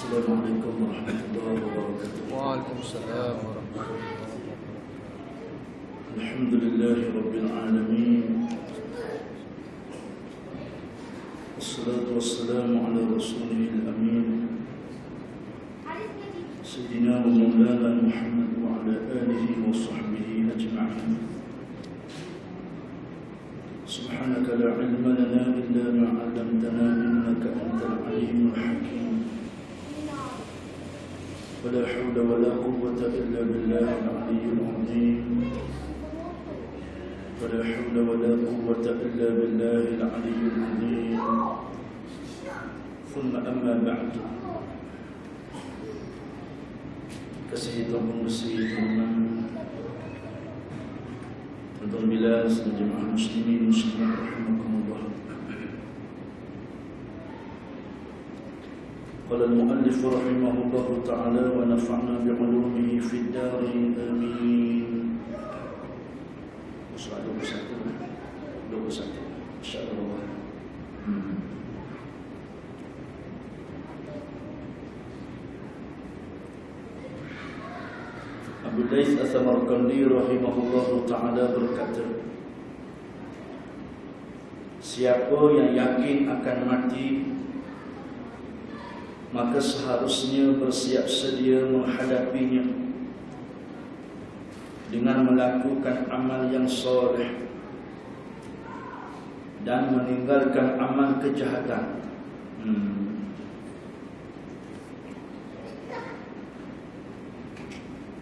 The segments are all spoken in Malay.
Assalamualaikum warahmatullahi wabarakatuh. Waalaikumsalam warahmatullahi wabarakatuh. Alhamdulillahi rabbil alamin. Wassalatu wassalamu ala rasulihil amin. Sayyidina wa maulana Muhammad wa ala alihi wa sahbihi ajma'in. Subhanaka la ilma lana illa ma 'allamtana innaka antal alimul hakim. ولا حول ولا قوة إلا بالله العلي العظيم ولا حول ولا قوة إلا بالله العلي العظيم ثم أما بعد كسيدنا وسيدنا تنظر بلاد جماعة المسلمين مسلمين رحمكم الله. قال المؤلف رحمه الله تعالى ونفعنا بعلومه في الدارين آمين. Soal 21 insyaallah. Abu Laits As-Samarqandi rahimahullah taala berkata, siapa yang yakin akan mati maka seharusnya bersiap sedia menghadapinya dengan melakukan amal yang soleh dan meninggalkan amal kejahatan.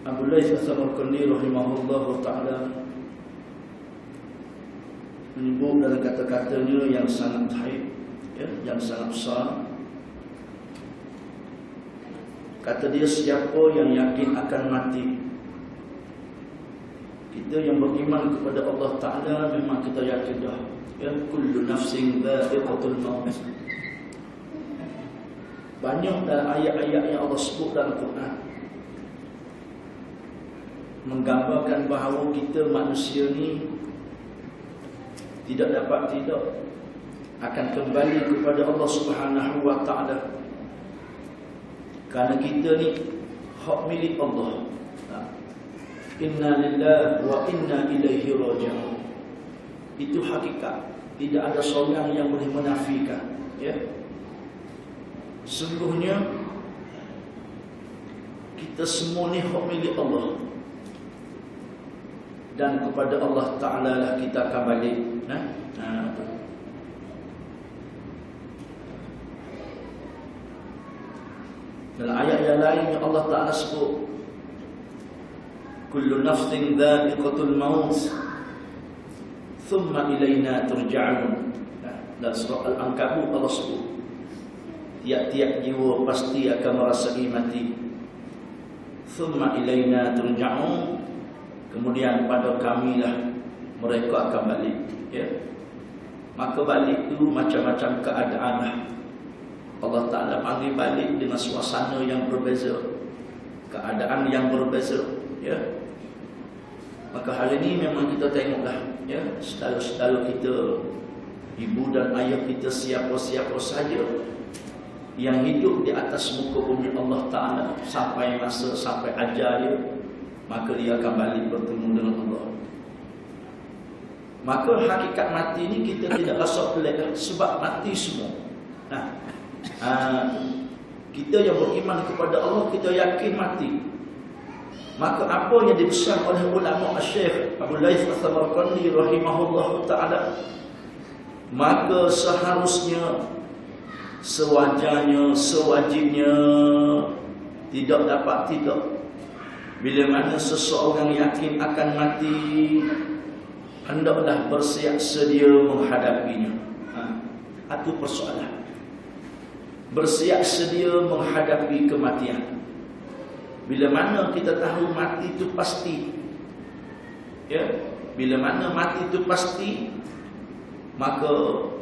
Abu Laits As-Samarqandi rahimahullah taala menyebut dalam kata-katanya yang sangat baik, yang sangat besar. Kata dia, siapa yang yakin akan mati. Kita yang beriman kepada Allah Ta'ala memang kita yakin dah, kullu nafsin dha'iqatul maut. Banyak dalam ayat-ayat yang Allah sebut dalam Quran menggambarkan bahawa kita manusia ni tidak akan kembali kepada Allah Subhanahu wa Ta'ala. Kerana kita ni hak milik Allah. Inna lillahi wa inna ilaihi raji'un. Itu hakikat. Tidak ada seorang yang boleh menafikan. Sesungguhnya kita semua ni hak milik Allah. Dan kepada Allah Ta'ala lah kita akan balik. Dalam ayat yang lain yang Allah Ta'ala sebut, kullu nafsin dha'iqatul maut thumma ilayna turja'un. Dalam surah Al-Ankabut Allah sebut, tiap-tiap jiwa pasti akan merasai mati. Thumma ilayna turja'un, kemudian pada kamilah mereka akan balik. Maka balik itu macam-macam keadaan lah. Allah Ta'ala panggil balik dengan suasana yang berbeza, keadaan yang berbeza. Maka hari ini memang kita tengoklah, saudara-saudara kita, ibu dan ayah kita, siapa-siapa saja yang hidup di atas muka bumi Allah Ta'ala sampai masa, sampai ajal dia, maka dia akan balik bertemu dengan Allah. Maka hakikat mati ni kita tidak rasa pelik, sebab mati semua. Kita yang beriman kepada Allah, kita yakin mati. Maka apa yang dipesan oleh ulama Syekh Abu Laits As-Samarqandi rahimahullah ta'ala, maka seharusnya, sewajarnya, sewajibnya, tidak dapat tidak, bila mana seseorang yakin akan mati, hendaklah bersiap sedia menghadapinya. Itu persoalan. Bersiap sedia menghadapi kematian. Bila mana kita tahu mati itu pasti, bila mana mati itu pasti, maka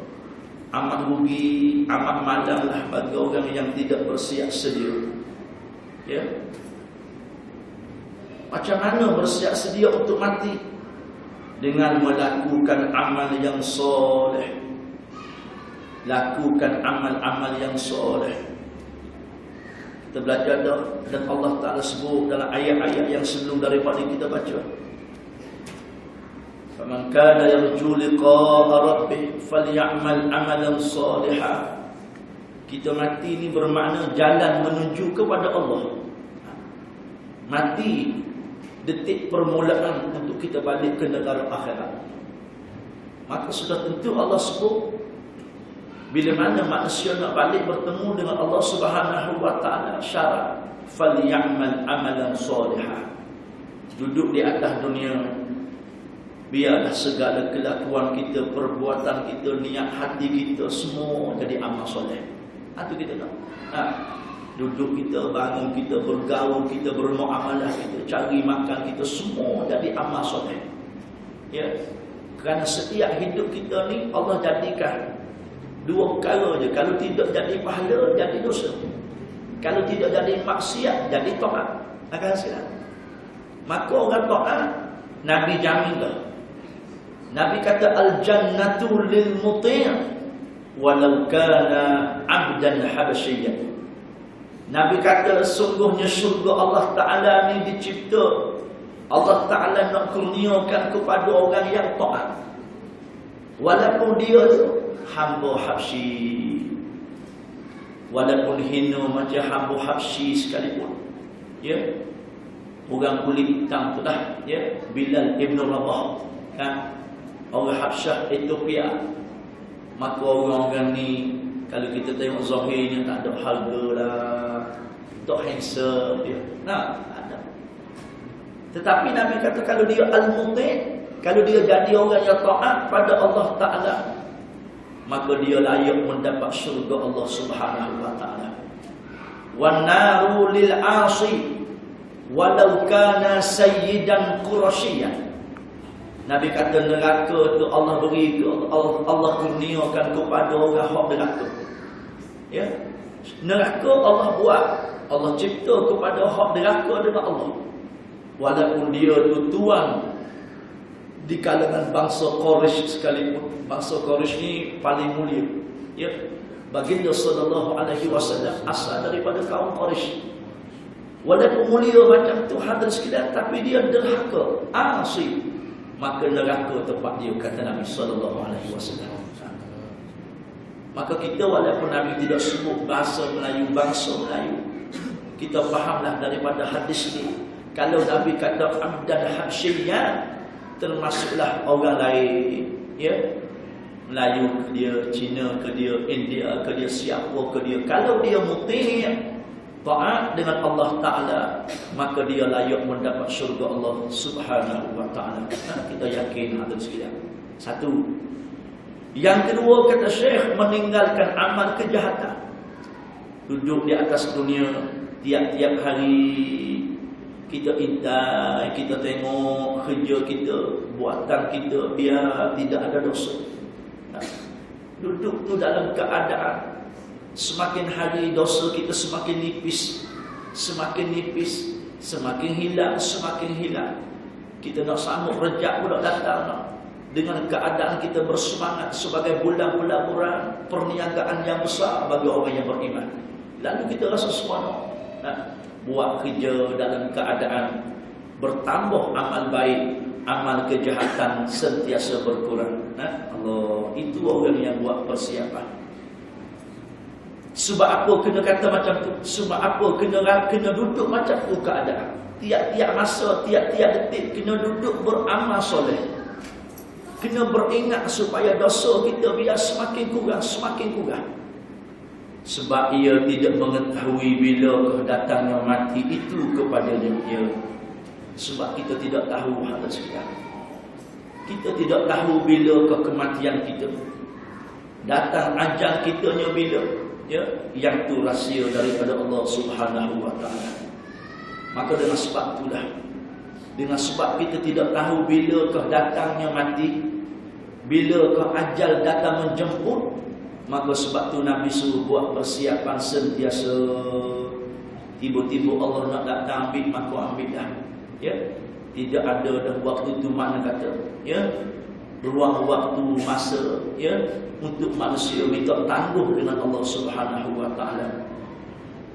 amat rugi, amat malanglah bagi orang yang tidak bersiap sedia. Macam mana bersiap sedia untuk mati? Dengan melakukan amal yang soleh. Lakukan amal-amal yang soleh. Kita belajar dah, dan Allah Ta'ala sebut dalam ayat-ayat yang sebelum daripada kita baca. Faman kana yarju liqa'a rabbih falyamal amalan salihan. Kita mati ni bermakna jalan menuju kepada Allah. Mati detik permulaan untuk kita balik ke negara akhirat. Maka sudah tentu Allah sebut, bila mana manusia nak balik bertemu dengan Allah Subhanahu wa taala, syarat falyamal amalan salihan. Duduk di atas dunia, biarlah segala kelakuan kita, perbuatan kita, niat hati kita semua jadi amal soleh. Itu kita nak. Duduk kita, bangun kita, bergaul kita, bermuamalah kita, cari makan kita, semua jadi amal soleh. Ya. Kerana setiap hidup kita ni Allah jadikan dua perkara je. Kalau tidak jadi pahala, jadi dosa. Kalau tidak jadi maksiat, jadi taat. Akan hasil. Maka orang taat, Nabi jamin dah. Nabi kata al-jannatu lil muti' walau kana 'abdan habasyiyan. Nabi kata sungguhnya syurga Allah Ta'ala ni dicipta, Allah Ta'ala nak kurniakan kepada orang yang taat, walaupun dia tu hamba Habsyi, walaupun hina macam hamba Habsyi sekalipun. Ya, orang kulit hitam tu dah, ya, Bilal ibn Rabah, kan, orang Habsyah Ethiopia. Maka orang-orang ni kalau kita tengok zahirnya tak ada harga lah, tak handsome dia. Nah, ada. Tetapi Nabi kata kalau dia al-muti', kalau dia jadi orang yang taat pada Allah Ta'ala, maka dia layak mendapat syurga Allah Subhanahu wa taala. Wan naru lil 'asi walau kana sayyidan qurasyiyan. Nabi kata neraka tu Allah beri, Allah kurniakan kepada orang hak neraka. Ya. Neraka Allah buat, Allah cipta kepada hak neraka dengan Allah. Walaupun dia tu tuan di kalangan bangsa Quraisy sekalipun. Bangsa Quraisy ni paling mulia. Ya. Baginda sallallahu alaihi wasallam asal daripada kaum Quraisy. Walaupun mulia macam Tuhan dan sekalian, tapi dia derhaka, asi. Maka neraka tempat dia, kata Nabi sallallahu alaihi wasallam. Maka kita walaupun Nabi tidak sebut bahasa Melayu, bangsa Melayu, kita fahamlah daripada hadis ni, kalau Nabi kata abdan habsyiyan, termasuklah orang lain, ya, Melayu ke dia, Cina ke dia, India ke dia, siapa ke dia, kalau dia muti' taat dengan Allah Ta'ala, maka dia layak mendapat syurga Allah Subhanahu wa ta'ala. Kita yakin hal sekalian. Satu. Yang kedua, kata Syekh, meninggalkan amal kejahatan. Duduk di atas dunia, tiap-tiap hari kita intai, kita tengok kerja kita, buatan kita, biar tidak ada dosa. Duduk tu dalam keadaan semakin hari dosa kita semakin nipis, semakin nipis, semakin hilang, semakin hilang. Kita nak sambut rejak pula datang nak. Dengan keadaan kita bersemangat sebagai bulan-bulan bulan perniagaan yang besar bagi orang yang beriman. Lalu kita rasa seronok, buat kerja dalam keadaan bertambah amal baik, amal kejahatan sentiasa berkurang. Allah, itu orang yang buat persiapan. Sebab apa kena kata macam tu? Sebab apa kena duduk macam tu keadaan? Tiap-tiap masa, tiap-tiap detik kena duduk beramal soleh. Kena beringat supaya dosa kita biar semakin kurang, semakin kurang. Sebab ia tidak mengetahui bila datangnya mati itu kepadanya dia. Sebab kita tidak tahu hal sekian. Kita tidak tahu bila kematian kita. Datang ajal kitanya bila. Ya, yang tu rahsia daripada Allah Subhanahu wa taala. Maka dengan sebab itulah, dengan sebab kita tidak tahu bilakah datangnya mati, bilakah ajal datang menjemput, maka sebab tu Nabi suruh buat persiapan sentiasa. Tiba-tiba Allah nak datang ambil, maka ambillah. Ya, tidak ada dah waktu tu mana kata, ya, ruang waktu masa, ya, untuk manusia minta tangguh dengan Allah Subhanahu wa taala.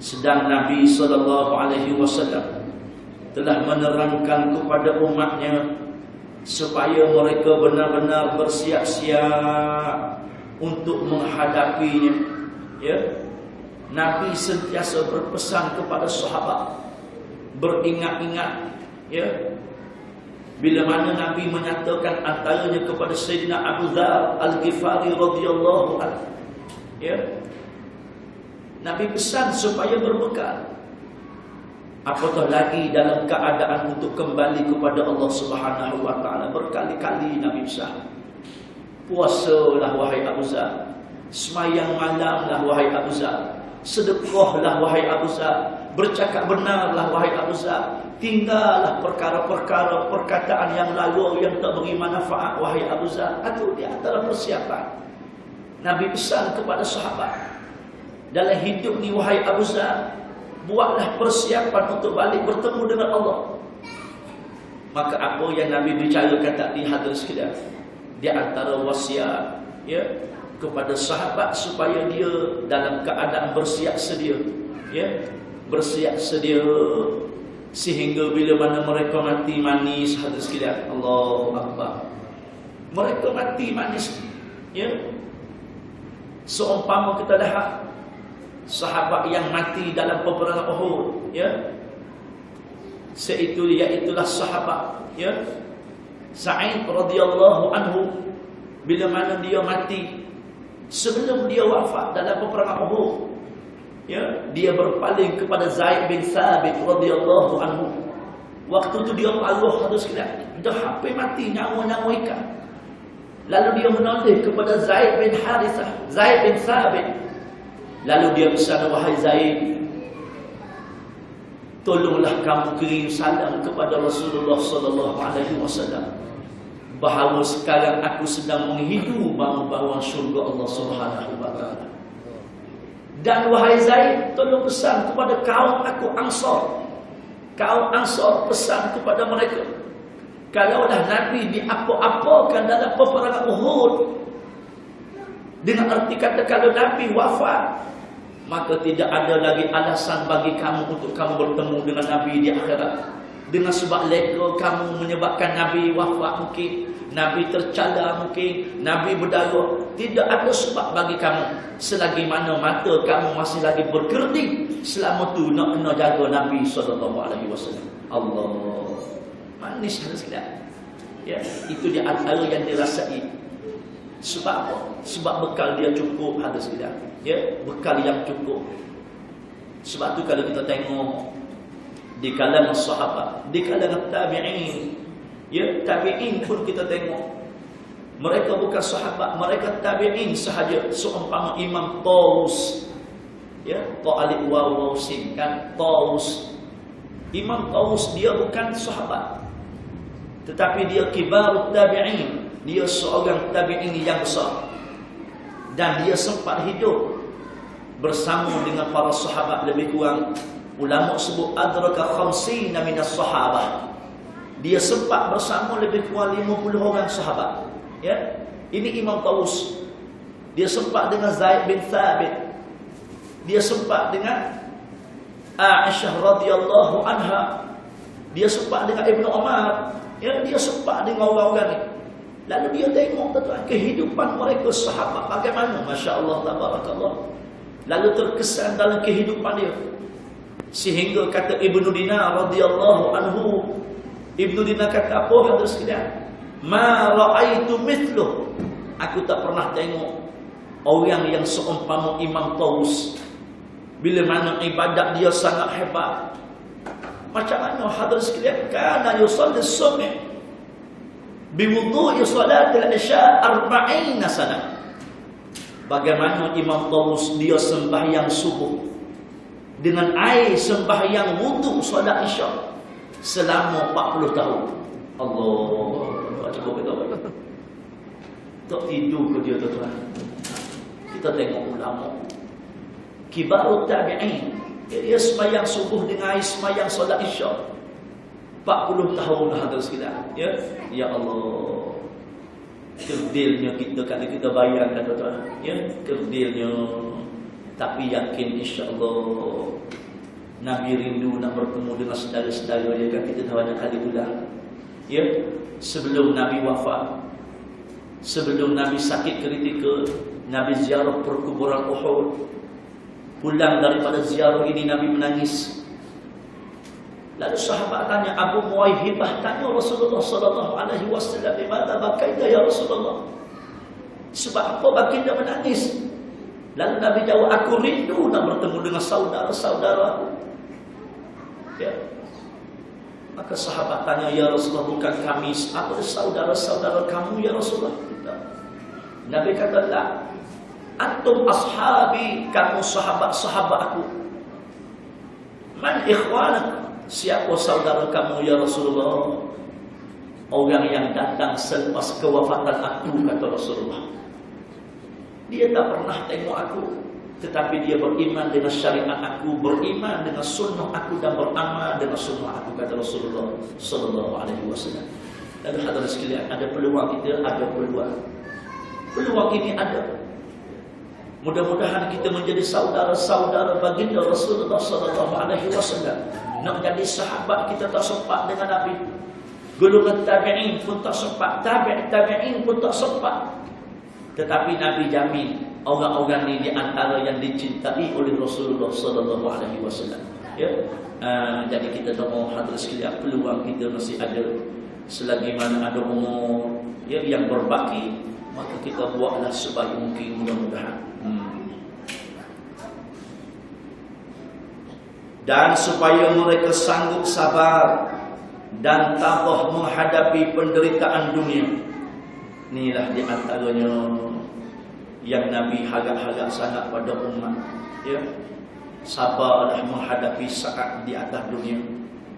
Sedang Nabi SAW telah menerangkan kepada umatnya supaya mereka benar-benar bersiap-siap untuk menghadapinya. Ya, Nabi sentiasa berpesan kepada sahabat, beringat-ingat. Ya, bila mana Nabi menyatakan antaranya kepada Sayyidina Abu Dzar Al-Ghifari radhiyallahu anhu, ya, Nabi pesan supaya berbekal. Apatah lagi dalam keadaan untuk kembali kepada Allah Subhanahu wa taala. Berkali-kali Nabi pesan, puasalah wahai Abu Dzar, semayang malamlah wahai Abu Dzar, sedekahlah wahai Abu Dzar, bercakap benarlah wahai Abu Dzar, tinggallah perkara-perkara perkataan yang lalu yang tak beri manfaat wahai Abu Dzar. Itu di antara persiapan Nabi pesan kepada sahabat. Dalam hidup ni wahai Abu Dzar, buatlah persiapan untuk balik bertemu dengan Allah. Maka apa yang Nabi bicarakan tadi hadirin sekalian, di antara wasiat, ya, kepada sahabat supaya dia dalam keadaan bersiap sedia, ya, bersiap sedia sehingga bila mana mereka mati manis. Hadirin sekalian, Allahu Akbar, mereka mati manis, ya. Seumpama kita lihat sahabat yang mati dalam peperangan Uhud, ya, iaitulah sahabat, ya, Sa'id radhiyallahu anhu. Bila mana dia mati, sebelum dia wafat dalam peperangan Uhud, ya, dia berpaling kepada Zaid bin Thabit radhiyallahu anhu. Waktu tu dia Allah harus kira dah hampir mati, nyawa-nyawa ikan. Lalu dia menoleh kepada Zaid bin Harithah, Zaid bin Thabit. Lalu dia pesan, wahai Zaid, tolonglah kamu kirim salam kepada Rasulullah sallallahu alaihi wasallam bahawa sekarang aku sedang menghidu bau-bauan syurga Allah Subhanahu wa taala. Dan wahai Zaid, tolong pesan kepada kaum aku Ansar. Kaum Ansar, pesan kepada mereka, kalaulah Nabi diapa-apakan dalam peperangan Uhud, dengan arti kata kalau Nabi wafat, maka tidak ada lagi alasan bagi kamu untuk kamu bertemu dengan Nabi di akhirat. Dengan sebab leka kamu menyebabkan Nabi wafat, mungkin Nabi tercela, mungkin Nabi berdarah. Tidak ada sebab bagi kamu selagi mana mata kamu masih lagi berkerdik. Selama tu nak kena jaga Nabi SAW. Allah, manis sekali. Ya, itu di antara yang dirasai. Sebab apa? Sebab bekal dia cukup, ada sekalian. Ya, bekal yang cukup. Sebab tu kalau kita tengok di kalangan sahabat, di kalangan tabi'in, ya, tabi'in pun kita tengok, mereka bukan sahabat, mereka tabi'in sahaja. Seumpama Imam Taus, ya, Ta'alib waw sin, kan, Taus. Imam Taus dia bukan sahabat, tetapi dia kibarut tabi'in. Dia seorang tabi'in yang besar, dan dia sempat hidup bersama dengan para sahabat. Lebih kurang ulama sebut adraka khamsina minas sahabah. Dia sempat bersama lebih kurang 50 orang sahabat, ya. Ini Imam Taus. Dia sempat dengan Zaid bin Thabit. Dia sempat dengan Aisyah radhiyallahu anha. Dia sempat dengan Ibnu Umar, ya. Dia sempat dengan orang-orang ni. Lalu dia tengok tuan, kehidupan mereka sahabat bagaimana, masya-Allah tabarakallah. Lalu terkesan dalam kehidupan dia, sehingga kata Ibnu Dinar radhiyallahu anhu, Ibnu Dinar kata apa hadirin sekalian? Ma ra'aitu mithluh. Aku tak pernah tengok orang yang seumpama Imam Taus. Bila mana ibadat dia sangat hebat. Macam mana hadirin sekalian? Kana yusalli subh biwudu'i salatil isya 40 sana. Bagaimana Imam Taus dia sembahyang subuh dengan air sembahyang wudu solat isya selama 40 tahun. Allah, cukup kita apa? Tak tidur ke dia tuan. Kita tengok ulama kibarut tabi'in, dia sembahyang subuh dengan air sembahyang solat isya 40 tahun hadirin sekalian, ya. Ya Allah, kerdilnya kita kalau kita bayangkan tuan, ya, kerdilnya. Tapi yakin insya-Allah Nabi rindu nak bertemu dengan saudara-saudara dia, kan kita tahu banyak kali ulang. Ya, sebelum Nabi wafat, sebelum Nabi sakit kritikal, Nabi ziarah perkuburan Uhud. Pulang daripada ziarah ini Nabi menangis. Lalu sahabat tanya, Abu Muwaihibah tanya Rasulullah sallallahu alaihi wasallam, "Bimada bakaita ya Rasulullah?" Sebab apa baginda menangis? Lalu Nabi jawab, "Aku rindu nak bertemu dengan saudara-saudara aku." Ya. Maka sahabat tanya, "Ya Rasulullah, bukan kami apa saudara-saudara kamu ya Rasulullah?" Nabi kata, "La, antum ashabi, kamu sahabat-sahabat aku." "Man ikhwanak?" Siapa saudara kamu ya Rasulullah? "Orang yang datang selepas kewafatan aku," kata Rasulullah. Dia tak pernah tengok aku, tetapi dia beriman dengan syariat aku, beriman dengan sunnah aku, dan beramal dengan sunnah aku, kata Rasulullah sallallahu alaihi wasallam. Lalu hadirin sekalian, ada peluang kita, ada peluang. Peluang ini ada. Mudah-mudahan kita menjadi saudara-saudara baginda Rasulullah sallallahu alaihi wasallam. Nak jadi sahabat kita tak sempat dengan Nabi. Golongan tabi'in pun tak sempat, tabi'in pun tak sempat. Tetapi Nabi jamin orang-orang ni di antara yang dicintai oleh Rasulullah sallallahu alaihi wasallam. Ya. Jadi kita doa hadirin sekalian, peluang kita masih ada. Selagi mana ada umur ya yang berbaki, maka kita buatlah sebaik mungkin, mudah-mudahan. Dan supaya mereka sanggup sabar dan tabah menghadapi penderitaan dunia. Inilah di antaranya yang Nabi harap-harap sangat pada umat, ya. Sabarlah menghadapi saat di atas dunia,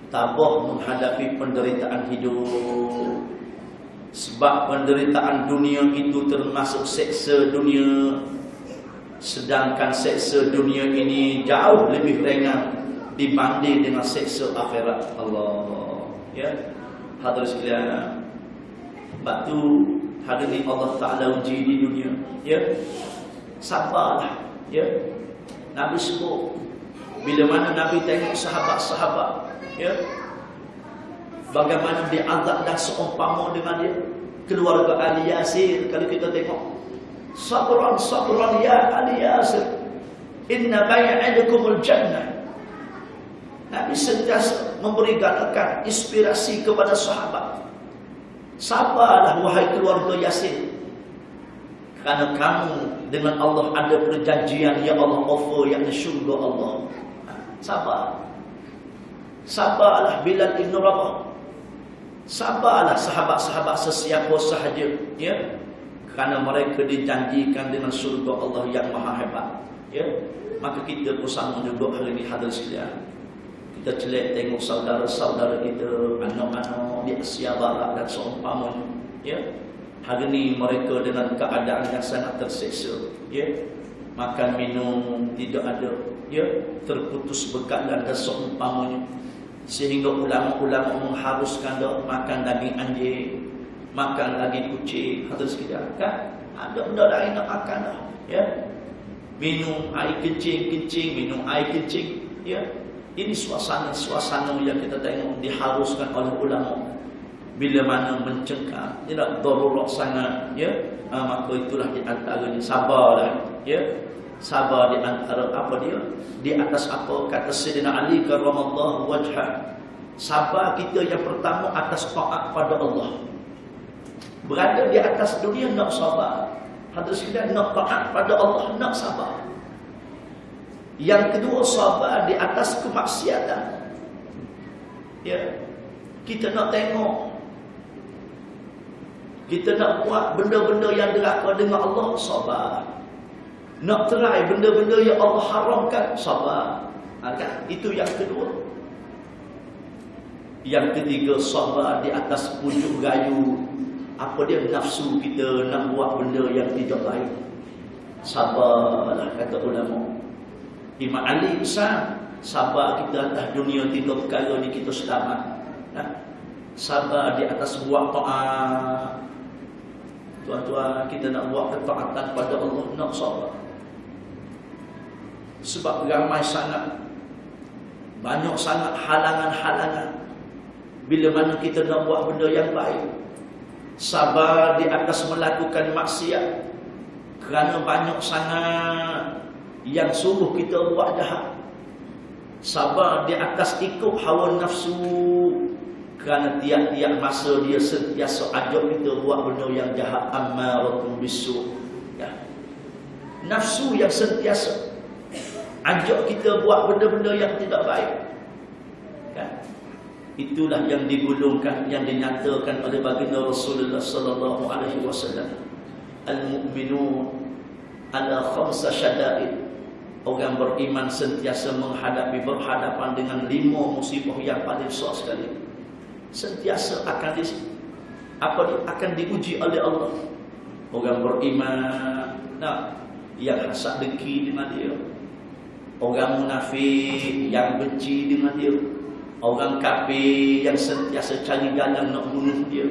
tabah menghadapi penderitaan hidup. Sebab penderitaan dunia itu termasuk seksa dunia, sedangkan seksa dunia ini jauh lebih ringan dibanding dengan seksa akhirat. Allah, ya. Hadirin sekalian, batu hari ini Allah Ta'ala uji di dunia, ya. Sabarlah, ya. Nabi sebut, bila mana Nabi tengok sahabat-sahabat, ya, bagaimana dia azab dan seumpama dengan dia keluarga Ali Yasir. Kalau kita tengok, sabran sabran ya Ali Yasir, inna bai'adukumul jannah. Nabi sentiasa memberikan inspirasi kepada sahabat. Sabarlah wahai keluarga Yasir, kerana kamu dengan Allah ada perjanjian, ya Allah offer yang syurga Allah. Sabar. Sabarlah Bilal ibn Rabah. Sabarlah sahabat-sahabat sesiapa sahaja, ya, kerana mereka dijanjikan dengan syurga Allah yang maha hebat, ya. Maka kita pun sama juga hari ini hadirin sekalian. Kita celak tengok saudara-saudara kita, anak-anak di Asia Barat dan seumpamanya, ya. Hari ini mereka dengan keadaan yang sangat terseksa, ya. Makan minum tidak ada, ya, terputus bekalan dan seumpamanya. Sehingga ulama-ulama mengharuskan makan daging anjing, makan daging kucing, harus sekejap, kan? Ada benda lain nak makan dah, ya. Minum air kencing, minum air kencing, ya. Ini suasana yang kita tengok diharuskan oleh ulama. Bila mana mencengkam, tidak darurat sangat, ya, maka itulah di antaranya sabarlah, ya. Sabar di antara apa dia? Di atas apa kata Sayyidina Ali karramallahu wajhah. Sabar kita yang pertama atas taat pada Allah. Berada di atas dunia nak sabar. Hadis kita nak taat pada Allah, nak sabar. Yang kedua, sabar di atas kemaksiatan. Ya. Kita nak tengok, kita nak buat benda-benda yang deraka dengan Allah, sabar. Nak try benda-benda yang Allah haramkan, sabar. Kan? Itu yang kedua. Yang ketiga, sabar di atas pujuk rayu apa dia nafsu kita nak buat benda yang tidak baik. Sabarlah, kata ulama. Imam Ali pesan, sabar kita atas dunia 3 perkara ni kita selamat. Sabar di atas buat taat. Tuan-tuan, kita nak buat ketaatan pada Allah, nak sabar. Sebab ramai sangat, banyak sangat halangan-halangan. Bila mana kita nak buat benda yang baik, sabar di atas melakukan maksiat, kerana banyak sangat yang suruh kita buat jahat. Sabar di atas ikut hawa nafsu, kerana tiap-tiap masa dia sentiasa ajak kita buat benda yang jahat. Ammaratun bisu', ya. Nafsu yang sentiasa ajak kita buat benda-benda yang tidak baik, kan? Itulah yang digulungkan, yang dinyatakan oleh baginda Rasulullah sallallahu alaihi wasallam. Al-mu'minun ala khamsa syada'id. Orang beriman sentiasa berhadapan dengan 5 musibah yang paling besar sekali. Sentiasa akan diuji oleh Allah. Orang beriman yang hasad dengki dengan dia. Orang munafik yang benci dengan dia. Orang kafir yang sentiasa cari jalan nak bunuh dia.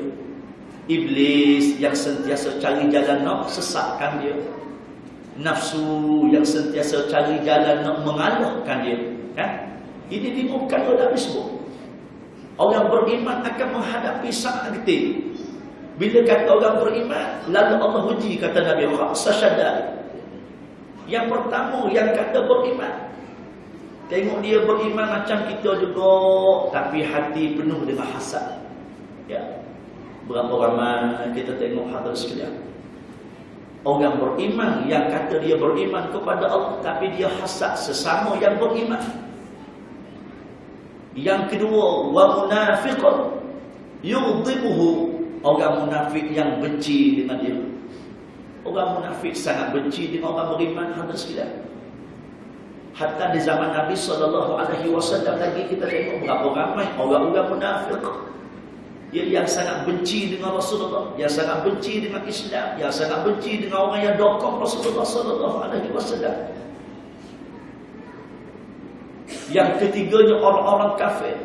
Iblis yang sentiasa cari jalan nak sesatkan dia. Nafsu yang sentiasa cari jalan nak mengalahkan dia, kan? Ini dibukan oleh Nabi sebut. Orang beriman akan menghadapi saat getir. Bila kata orang beriman, lalu Allah uji, kata Nabi Muhammad. Yang pertama yang kata beriman, tengok dia beriman macam kita juga, tapi hati penuh dengan hasad. Ya. Berapa ramai kita tengok hadirin sekalian. Orang beriman yang kata dia beriman kepada Allah, tapi dia hasad sesama yang beriman. Yang kedua, wa munafiqun yughdhibuhu. Orang munafik yang benci dengan dia. Orang munafik sangat benci dengan orang beriman, hadirin sekalian. Hatta di zaman Nabi SAW lagi kita tengok berapa ramai orang-orang munafik yang sangat benci dengan Rasulullah, yang sangat benci dengan Islam, yang sangat benci dengan orang yang dokong Rasulullah SAW. Yang ketiganya orang-orang kafir,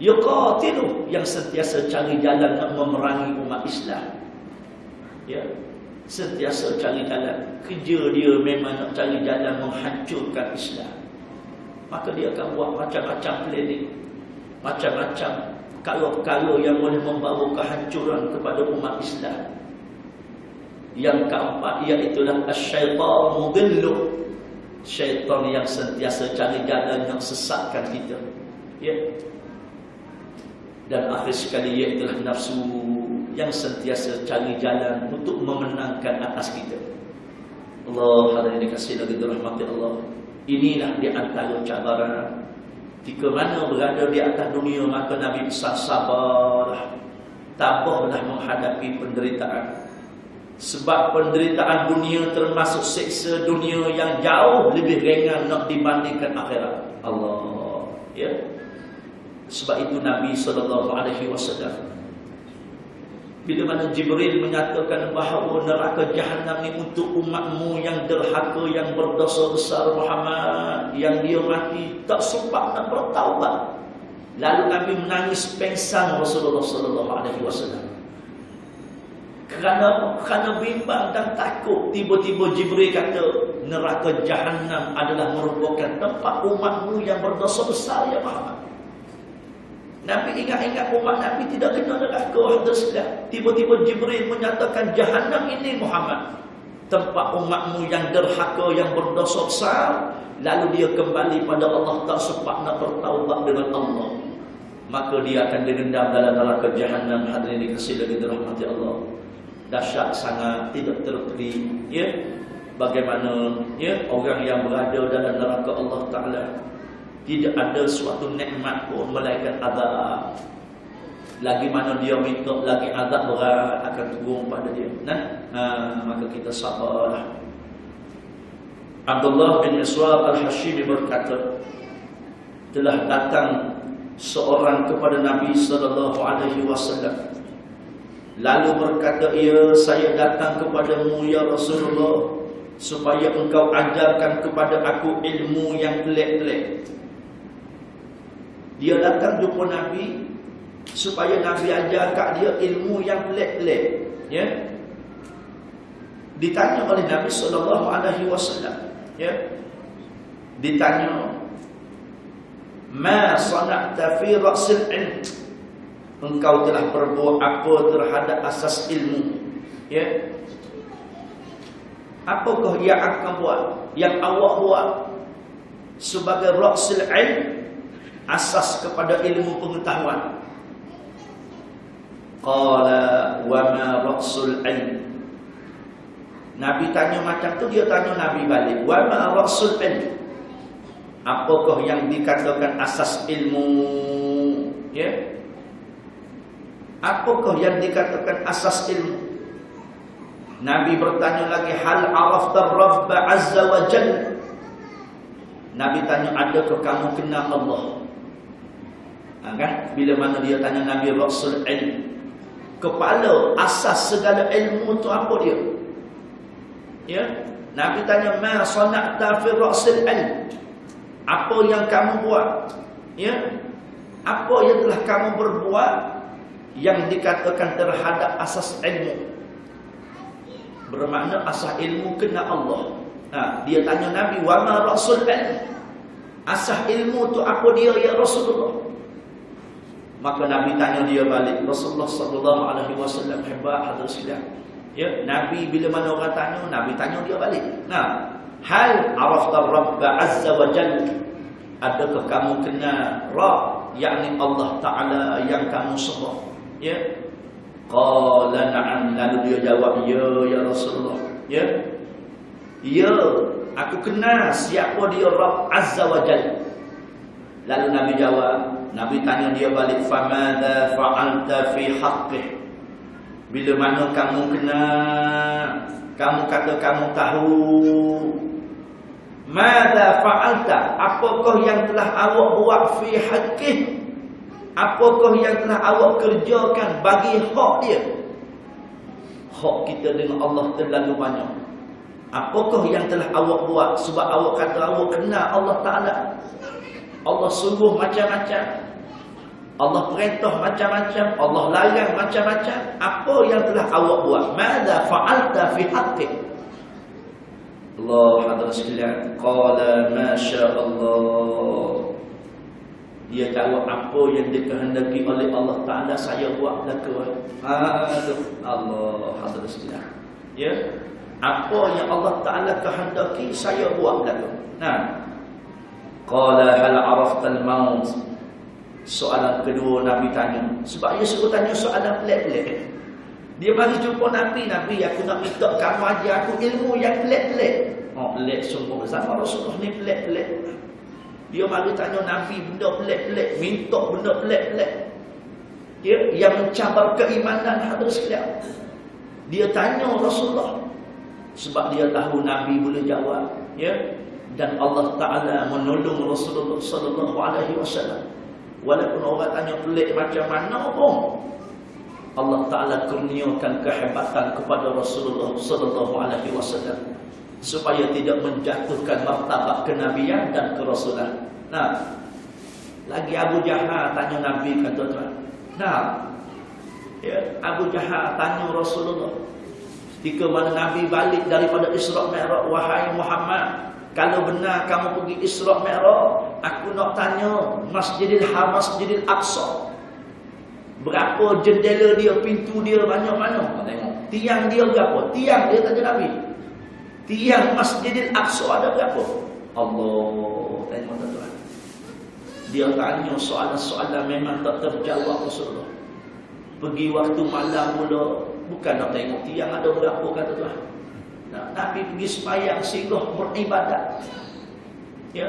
yuqatilu, yang sentiasa cari jalan nak memerangi umat Islam. Ya, sentiasa cari jalan. Kerja dia memang nak cari jalan menghancurkan Islam. Maka dia akan buat macam-macam planning, macam-macam perkara-perkara yang boleh membawa kehancuran kepada umat Islam. Yang keempat, iaitulah asyaitan mudillu. Syaitan yang sentiasa cari jalan yang sesatkan kita. Ya. Dan akhir sekali, iaitulah nafsu yang sentiasa cari jalan untuk memenangkan atas kita. Allah, hadirin dikasihi lagi dirahmati Allah. Inilah di antara cabaran. Jika mana berada di atas dunia, maka Nabi pesan sabarlah, tabahlah menghadapi penderitaan. Sebab penderitaan dunia termasuk seksa dunia yang jauh lebih ringan nak dibandingkan akhirat. Allah, ya. Sebab itu Nabi SAW, bila mana Jibril menyatakan bahawa neraka Jahannam ni untuk umatmu yang derhaka, yang berdosa besar Muhammad, yang dia mati tak sempat nak bertaubat. Lalu Nabi menangis pengsan Rasulullah SAW. Kerana bimbang dan takut, tiba-tiba Jibril kata neraka Jahannam adalah merupakan tempat umatmu yang berdosa besar ya Muhammad. Nabi ingat-ingat umat Nabi tidak kena neraka. Tiba-tiba Jibril menyatakan Jahannam ini Muhammad, tempat umatmu yang derhaka, yang berdosa besar. Lalu dia kembali pada Allah, tak sempat nak bertaubat dengan Allah, maka dia akan direndam dalam neraka Jahannam. Hadirin dikasihi lagi dirahmati Allah. Dahsyat sangat, tidak terkira, ya, bagaimana, ya, orang yang berada dalam neraka Allah Ta'ala. Tidak ada suatu nikmat pun melainkan azab. Lagi mana dia minta, lagi azab berat akan turun pada dia. Maka kita sabarlah. Abdullah bin Iswar al-Hashimi berkata, telah datang seorang kepada Nabi SAW, lalu berkata ia, saya datang kepadamu ya Rasulullah, supaya engkau ajarkan kepada aku ilmu yang pelik-pelik. Dia datang jumpa Nabi supaya Nabi ajar kat dia ilmu yang pelik-pelik, ya. Ditanya oleh Nabi SAW, ya, ditanya, ma sana'ta fi ra'sil ilm, engkau telah berbuat apa terhadap asas ilmu, ya? Apakah yang akan buat, yang awak buat sebagai ra'sil ilm, asas kepada ilmu pengetahuan? Qala wa ma ra'sul ilm. Nabi tanya macam tu, dia tanya Nabi balik, wa ma ra'sul ilm, apakah yang dikatakan asas ilmu, ya? Apakah yang dikatakan asas ilmu? Nabi bertanya lagi, hal arafta Rabb azza wa jalla. Nabi tanya, adakah kamu kenal Allah? Kan? Bila mana dia tanya Nabi ra'sul ilm, kepala asas segala ilmu tu apa dia? Ya, Nabi tanya, ma sana'ta fi ra'sil ilm, apa yang kamu buat, ya? Apa yang telah kamu berbuat yang dikatakan terhadap asas ilmu? Bermakna asas ilmu kena Allah. Dia tanya Nabi, wa ma ra'sul ilm, asas ilmu tu apa dia ya Rasulullah? Maka Nabi tanya dia balik. Rasulullah sallallahu alaihi wasallam hebat hadirin sekalian. Ya, Nabi bila mana orang tanya, Nabi tanya dia balik. Hal arafta Rabb azza wa jalla, adakah kamu kenal Rabb, yakni Allah Taala yang kamu sembah? Ya. Qala na'am, lalu dia jawab, ya Rasulullah. Ya. Ya, aku kenal siapa dia Rabb azza wa jalla. Lalu Nabi jawab, Nabi tanya dia balik, famadha fa'alta fi haqqih, bila mana kamu kenal, kamu kata kamu tahu, madha fa'alta, apakah yang telah awak buat fi haqqih, apakah yang telah awak kerjakan bagi hak dia? Hak kita dengan Allah terlalu banyak. Apakah yang telah awak buat sebab awak kata awak kenal Allah Ta'ala? Allah suruh macam-macam, Allah perintah macam-macam, Allah larang macam-macam. Apa yang telah awak buat? Madza fa'alta fi haqqi? Allah hadirin sekalian, qala ma syaa Allah. Dia jawab, apa yang dikehendaki oleh Allah Taala saya buat belaka. Allah hadirin sekalian. Ya, apa yang Allah Taala kehendaki saya buat belaka. Qala hal arafta al-maut. Soalan kedua Nabi tanya, sebab dia suruh tanya soalan pelik-pelik. Dia bagi jumpa Nabi, aku nak minta kamu ajar aku ilmu yang pelik-pelik. Pelik sungguh, sama Rasulullah ni pelik-pelik. Dia mari tanya Nabi benda pelik-pelik, minta benda pelik-pelik, ya, yang mencabar keimanan hadirin sekalian. Dia tanya Rasulullah sebab dia tahu Nabi boleh jawab, ya. Dan Allah Ta'ala menolong Rasulullah sallallahu alaihi wasallam. Walaupun orang tanya pelik macam mana pun, Allah Ta'ala kurniakan kehebatan kepada Rasulullah sallallahu alaihi wasallam supaya tidak menjatuhkan martabat kenabian dan kerasulan. Lagi Abu Jahal tanya Nabi, kata tuan. Ya, Abu Jahal tanya Rasulullah ketika mana Nabi balik daripada Isra' Mi'raj, wahai Muhammad, kalau benar kamu pergi Isra' Mi'raj, aku nak tanya Masjidil Haram, Masjidil Aqsa, berapa jendela dia, pintu dia banyak mana? Tengok, tiang dia berapa? Tiang dia tanya Nabi. Tiang Masjidil Aqsa ada berapa? Allah, tengok tuan. Dia tanya soalan-soalan memang tak terjawab Rasulullah. Pergi waktu malam pula, bukan nak tengok tiang ada berapa, kata tuan. Nabi pergi sembahyang, singgah beribadat. Ya,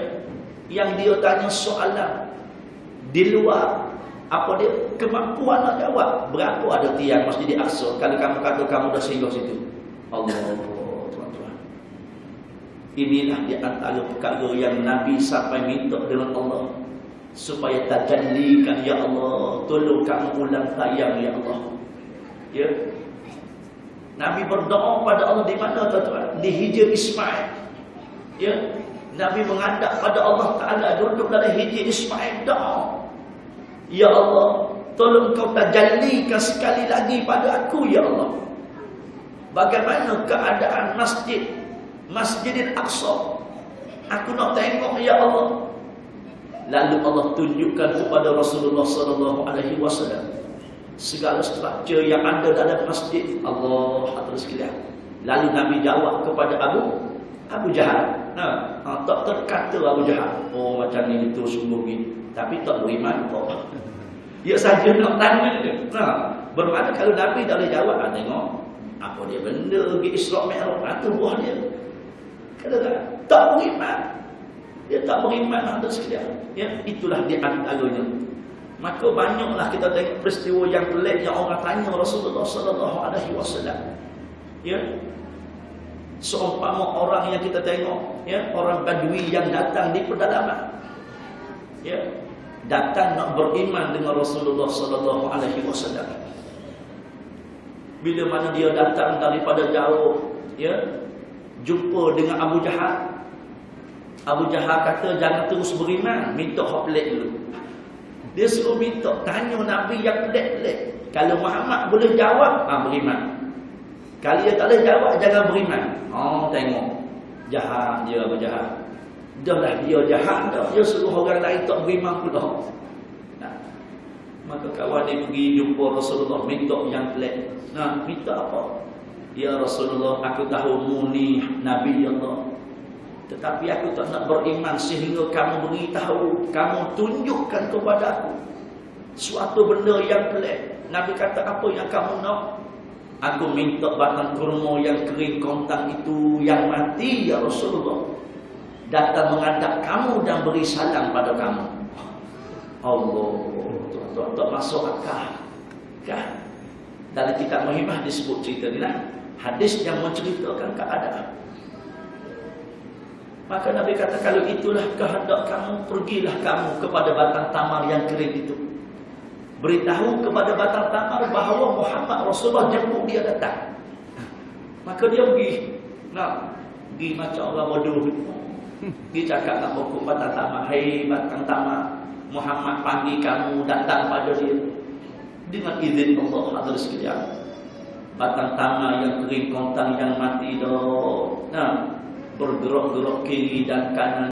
yang dia tanya soalan di luar apa dia kemampuan nak jawab. Berapa ada tiang Masjidil Aqsa kalau kamu kata kamu dah singgah situ? Allah, tuan-tuan. Inilah di antara perkara yang Nabi sampai minta dengan Allah supaya tajallikan, ya Allah, tolong kamu ulang tayang, ya Allah. Ya. Nabi berdoa pada Allah di mana, tuan-tuan? Di Hijr Ismail. Ya. Nabi menghadap pada Allah Ta'ala, duduk dalam Hijr Ismail, doa, ya Allah, tolong kau tajallikan sekali lagi pada aku, ya Allah. Bagaimana keadaan Masjidil Aqsa? Aku nak tengok ya Allah. Lalu Allah tunjukkan kepada Rasulullah sallallahu alaihi wasallam segala struktur yang ada dalam masjid. Allah terus sekalian. Lalu Nabi jawab kepada Abu Jahal. Tak terkata Abu Jahal. Oh macam ni itu sungguh ni. Tapi tak beriman kok. Dia saja nak tanya dia. Bermakna kalau Nabi tak boleh jawab, tengok apa dia benda pergi Isra Mi'raj, itu buah dia. Kata tak beriman. Dia tak beriman atas sekalian. Ya, itulah di antaranya. Maka banyaklah kita tengok peristiwa yang pelik yang orang tanya Rasulullah sallallahu alaihi wasallam. Ya. Seumpama orang yang kita tengok, ya, orang Badui yang datang di pedalaman. Ya. Datang nak beriman dengan Rasulullah sallallahu alaihi wasallam. Bila mana dia datang daripada jauh, ya, jumpa dengan Abu Jahal. Abu Jahal kata jangan terus beriman, minta hak pelik dulu. Dia suruh minta, tanya Nabi yang pelik-pelik. Kalau Muhammad boleh jawab, beriman. Kalau dia tak boleh jawab, jangan beriman. Tengok. Jahat dia Abu Jahal. Dah lah dia jahat dah. Dia suruh orang lain tak beriman pula. Maka kawan dia pergi jumpa Rasulullah, minta yang pelik. Minta apa? Ya Rasulullah, aku tahu mu ni Nabi Allah. Tetapi aku tak nak beriman sehingga kamu beritahu, kamu tunjukkan kepada aku suatu benda yang pelik. Nabi kata, apa yang kamu nak? Aku minta batang kurma yang kering kontang itu yang mati ya Rasulullah. Datang menghadap kamu dan beri salam pada kamu. Allah, tak masuk akal. Kan? Dalam kitab Muhimah disebut cerita ni lah. Hadis yang menceritakan keadaan. Maka Nabi kata, kalau itulah kehendak kamu, pergilah kamu kepada batang tamar yang kering itu. Beritahu kepada batang tamar bahawa Muhammad Rasulullah jemput dia datang. Maka dia pergi. Pergi macam orang bodoh. Dia cakap nak pokok batang tamar. Hei batang tamar, Muhammad panggil kamu datang pada dia. Dengan izin Allah Azza sekalian. Batang tamar yang kering kontang yang mati dah. Bergerak-gerak kiri dan kanan